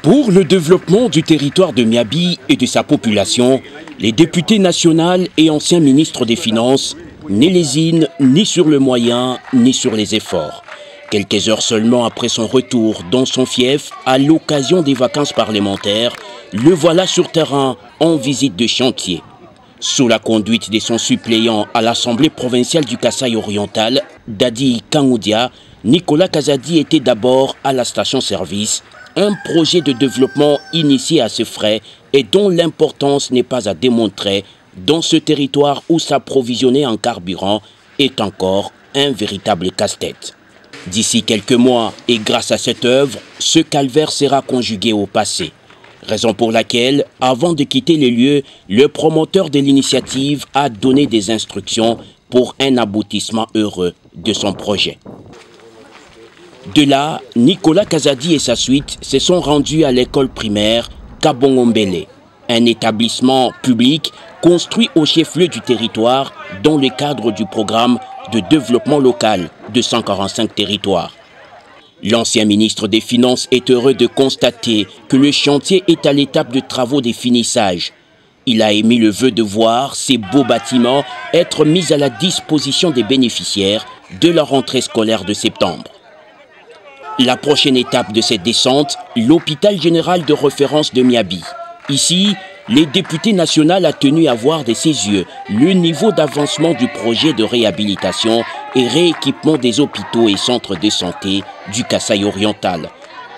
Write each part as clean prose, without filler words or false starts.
Pour le développement du territoire de Miabi et de sa population, les députés nationaux et anciens ministres des Finances ne lésinent ni sur le moyen ni sur les efforts. Quelques heures seulement après son retour dans son fief, à l'occasion des vacances parlementaires, le voilà sur terrain en visite de chantier. Sous la conduite de son suppléant à l'Assemblée provinciale du Kasaï oriental, Dadi Kangoudia, Nicolas Kazadi était d'abord à la station-service, un projet de développement initié à ses frais et dont l'importance n'est pas à démontrer dans ce territoire où s'approvisionner en carburant est encore un véritable casse-tête. D'ici quelques mois et grâce à cette œuvre, ce calvaire sera conjugué au passé. Raison pour laquelle, avant de quitter les lieux, le promoteur de l'initiative a donné des instructions pour un aboutissement heureux de son projet. De là, Nicolas Kazadi et sa suite se sont rendus à l'école primaire Kabongombele, un établissement public construit au chef-lieu du territoire dans le cadre du programme de développement local de 145 territoires. L'ancien ministre des Finances est heureux de constater que le chantier est à l'étape de travaux de finissage. Il a émis le vœu de voir ces beaux bâtiments être mis à la disposition des bénéficiaires de la rentrée scolaire de septembre. La prochaine étape de cette descente, l'hôpital général de référence de Miabi. Ici, les députés nationaux a tenu à voir de ses yeux le niveau d'avancement du projet de réhabilitation et rééquipement des hôpitaux et centres de santé du Kasaï oriental.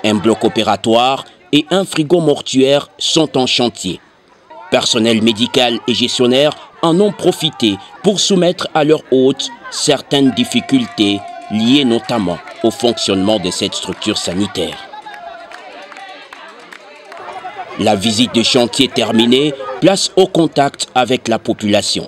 Un bloc opératoire et un frigo mortuaire sont en chantier. Personnel médical et gestionnaire en ont profité pour soumettre à leur hôte certaines difficultés liées notamment au fonctionnement de cette structure sanitaire. La visite de chantier terminée, place au contact avec la population.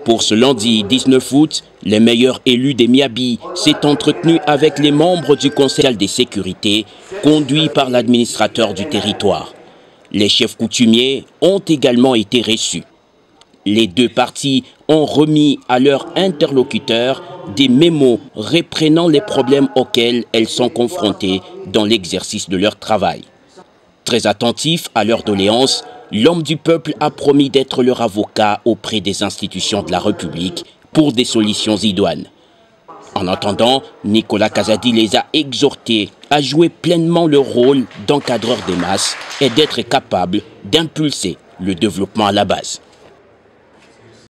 Pour ce lundi 19 août, les meilleurs élus des Miabi s'est entretenu avec les membres du Conseil de sécurité conduit par l'administrateur du territoire. Les chefs coutumiers ont également été reçus. Les deux parties ont remis à leurs interlocuteurs des mémos reprenant les problèmes auxquels elles sont confrontées dans l'exercice de leur travail. Très attentif à leurs doléances, l'homme du peuple a promis d'être leur avocat auprès des institutions de la République pour des solutions idoines. En attendant, Nicolas Kazadi les a exhortés à jouer pleinement leur rôle d'encadreur des masses et d'être capables d'impulser le développement à la base.